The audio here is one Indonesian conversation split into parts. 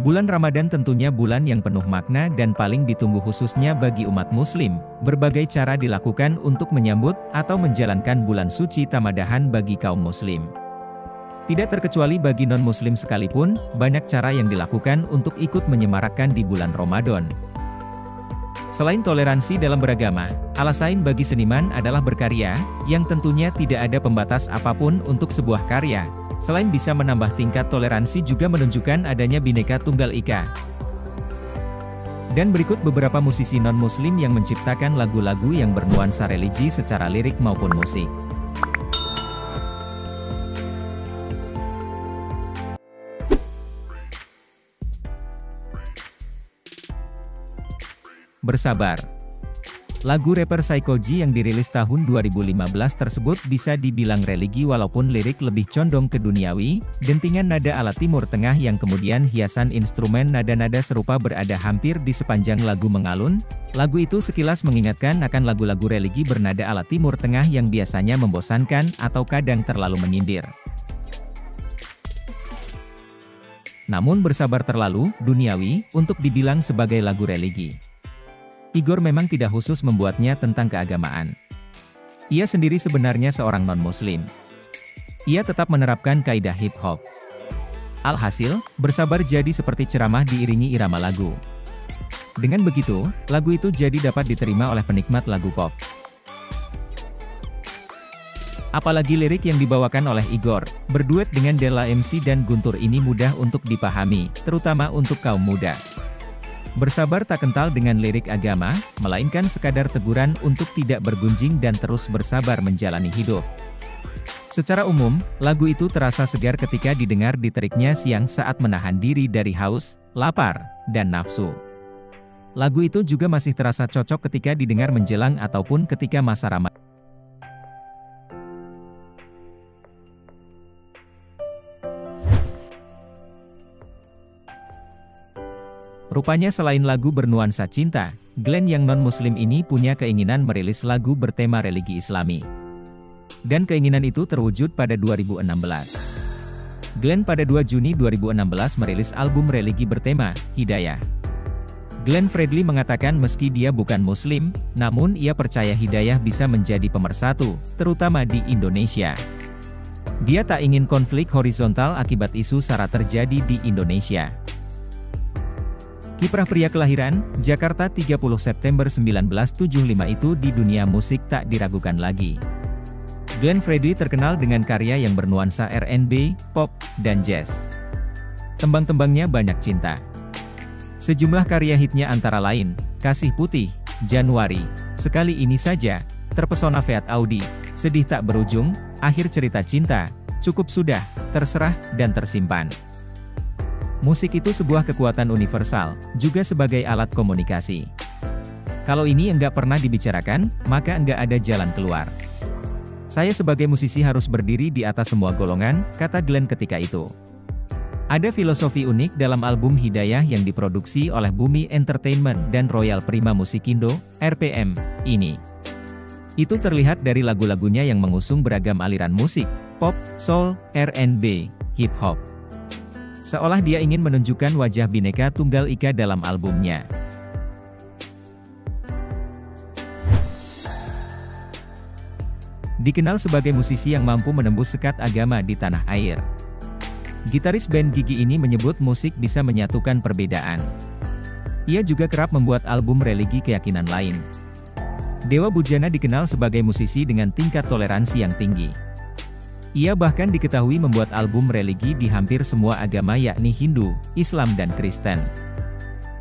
Bulan Ramadan tentunya bulan yang penuh makna dan paling ditunggu khususnya bagi umat muslim. Berbagai cara dilakukan untuk menyambut atau menjalankan bulan suci Tamadahan bagi kaum muslim. Tidak terkecuali bagi non-muslim sekalipun, banyak cara yang dilakukan untuk ikut menyemarakkan di bulan Ramadan. Selain toleransi dalam beragama, alasan bagi seniman adalah berkarya, yang tentunya tidak ada pembatas apapun untuk sebuah karya. Selain bisa menambah tingkat toleransi juga menunjukkan adanya Bhinneka Tunggal Ika. Dan berikut beberapa musisi non-muslim yang menciptakan lagu-lagu yang bernuansa religi secara lirik maupun musik. Bersabar. Lagu rapper Psycho-G yang dirilis tahun 2015 tersebut bisa dibilang religi walaupun lirik lebih condong ke duniawi, dentingan nada ala Timur Tengah yang kemudian hiasan instrumen nada-nada serupa berada hampir di sepanjang lagu mengalun. Lagu itu sekilas mengingatkan akan lagu-lagu religi bernada ala Timur Tengah yang biasanya membosankan atau kadang terlalu menyindir. Namun bersabar terlalu duniawi untuk dibilang sebagai lagu religi. Igor memang tidak khusus membuatnya tentang keagamaan. Ia sendiri sebenarnya seorang non-muslim. Ia tetap menerapkan kaidah hip-hop. Alhasil, bersabar jadi seperti ceramah diiringi irama lagu. Dengan begitu, lagu itu jadi dapat diterima oleh penikmat lagu pop. Apalagi lirik yang dibawakan oleh Igor, berduet dengan Della MC dan Guntur ini mudah untuk dipahami, terutama untuk kaum muda. Bersabar tak kental dengan lirik agama, melainkan sekadar teguran untuk tidak bergunjing dan terus bersabar menjalani hidup. Secara umum, lagu itu terasa segar ketika didengar di teriknya siang saat menahan diri dari haus, lapar, dan nafsu. Lagu itu juga masih terasa cocok ketika didengar menjelang ataupun ketika masa Ramadan. Rupanya selain lagu bernuansa cinta, Glenn yang non-muslim ini punya keinginan merilis lagu bertema religi Islami. Dan keinginan itu terwujud pada 2016. Glenn pada 2 Juni 2016 merilis album religi bertema Hidayah. Glenn Fredly mengatakan meski dia bukan muslim, namun ia percaya hidayah bisa menjadi pemersatu, terutama di Indonesia. Dia tak ingin konflik horizontal akibat isu SARA terjadi di Indonesia. Kiprah pria kelahiran Jakarta 30 September 1975 itu di dunia musik tak diragukan lagi. Glenn Fredly terkenal dengan karya yang bernuansa R&B, pop, dan jazz. Tembang-tembangnya banyak cinta. Sejumlah karya hitnya antara lain, Kasih Putih, Januari, Sekali Ini Saja, Terpesona Feat Audi, Sedih Tak Berujung, Akhir Cerita Cinta, Cukup Sudah, Terserah, dan Tersimpan. Musik itu sebuah kekuatan universal, juga sebagai alat komunikasi. Kalau ini enggak pernah dibicarakan, maka enggak ada jalan keluar. Saya sebagai musisi harus berdiri di atas semua golongan, kata Glenn ketika itu. Ada filosofi unik dalam album Hidayah yang diproduksi oleh Bumi Entertainment dan Royal Prima Musikindo, RPM, ini. Itu terlihat dari lagu-lagunya yang mengusung beragam aliran musik, pop, soul, R&B, hip-hop. Seolah dia ingin menunjukkan wajah Bhinneka Tunggal Ika dalam albumnya. Dikenal sebagai musisi yang mampu menembus sekat agama di tanah air. Gitaris band Gigi ini menyebut musik bisa menyatukan perbedaan. Ia juga kerap membuat album religi keyakinan lain. Dewa Bujana dikenal sebagai musisi dengan tingkat toleransi yang tinggi. Ia bahkan diketahui membuat album religi di hampir semua agama yakni Hindu, Islam dan Kristen.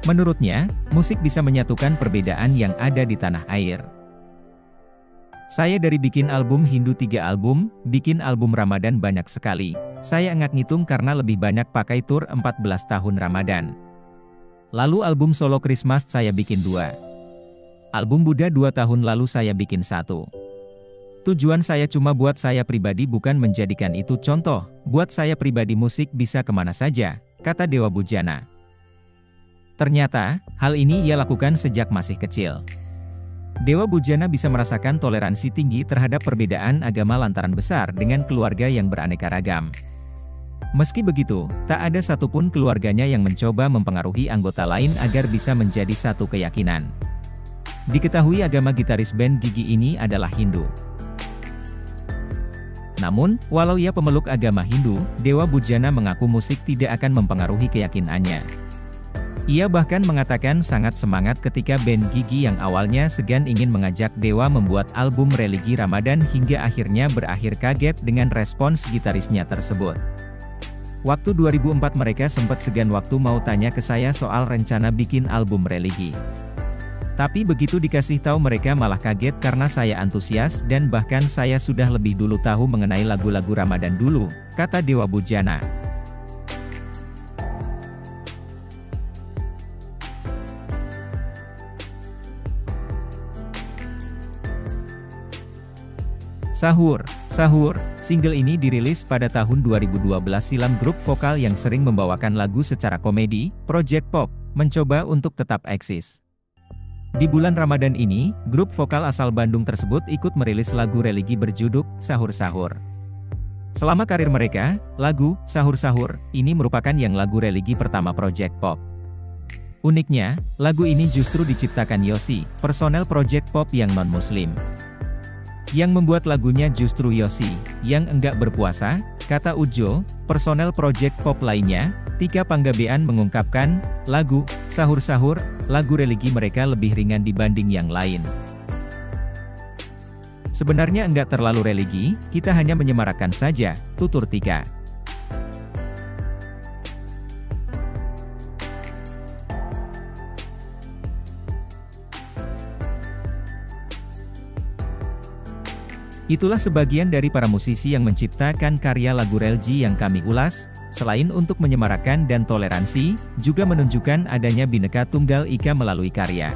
Menurutnya, musik bisa menyatukan perbedaan yang ada di tanah air. Saya dari bikin album Hindu 3 album, bikin album Ramadan banyak sekali. Saya nggak ngitung karena lebih banyak pakai tur 14 tahun Ramadan. Lalu album solo Christmas saya bikin 2. Album Buddha 2 tahun lalu saya bikin 1. Tujuan saya cuma buat saya pribadi bukan menjadikan itu contoh, buat saya pribadi musik bisa kemana saja, kata Dewa Bujana. Ternyata, hal ini ia lakukan sejak masih kecil. Dewa Bujana bisa merasakan toleransi tinggi terhadap perbedaan agama lantaran besar dengan keluarga yang beraneka ragam. Meski begitu, tak ada satupun keluarganya yang mencoba mempengaruhi anggota lain agar bisa menjadi satu keyakinan. Diketahui agama gitaris band Gigi ini adalah Hindu. Namun, walau ia pemeluk agama Hindu, Dewa Bujana mengaku musik tidak akan mempengaruhi keyakinannya. Ia bahkan mengatakan sangat semangat ketika band Gigi yang awalnya segan ingin mengajak Dewa membuat album religi Ramadan hingga akhirnya berakhir kaget dengan respons gitarisnya tersebut. Waktu 2004 mereka sempat segan waktu mau tanya ke saya soal rencana bikin album religi. Tapi begitu dikasih tahu mereka malah kaget karena saya antusias dan bahkan saya sudah lebih dulu tahu mengenai lagu-lagu Ramadan dulu, kata Dewa Bujana. Sahur, Sahur, single ini dirilis pada tahun 2012 silam. Grup vokal yang sering membawakan lagu secara komedi, Project Pop, mencoba untuk tetap eksis. Di bulan Ramadan ini, grup vokal asal Bandung tersebut ikut merilis lagu religi berjudul Sahur Sahur. Selama karir mereka, lagu Sahur Sahur ini merupakan yang lagu religi pertama Project Pop. Uniknya, lagu ini justru diciptakan Yosi, personel Project Pop yang non-muslim. Yang membuat lagunya justru Yosi, yang enggak berpuasa, kata Ujo, personel Project Pop lainnya. Tika Panggabean mengungkapkan, lagu Sahur Sahur, lagu religi mereka lebih ringan dibanding yang lain. Sebenarnya enggak terlalu religi, kita hanya menyemarakan saja, tutur Tika. Itulah sebagian dari para musisi yang menciptakan karya lagu religi yang kami ulas. Selain untuk menyemarakan dan toleransi, juga menunjukkan adanya Bhinneka Tunggal Ika melalui karya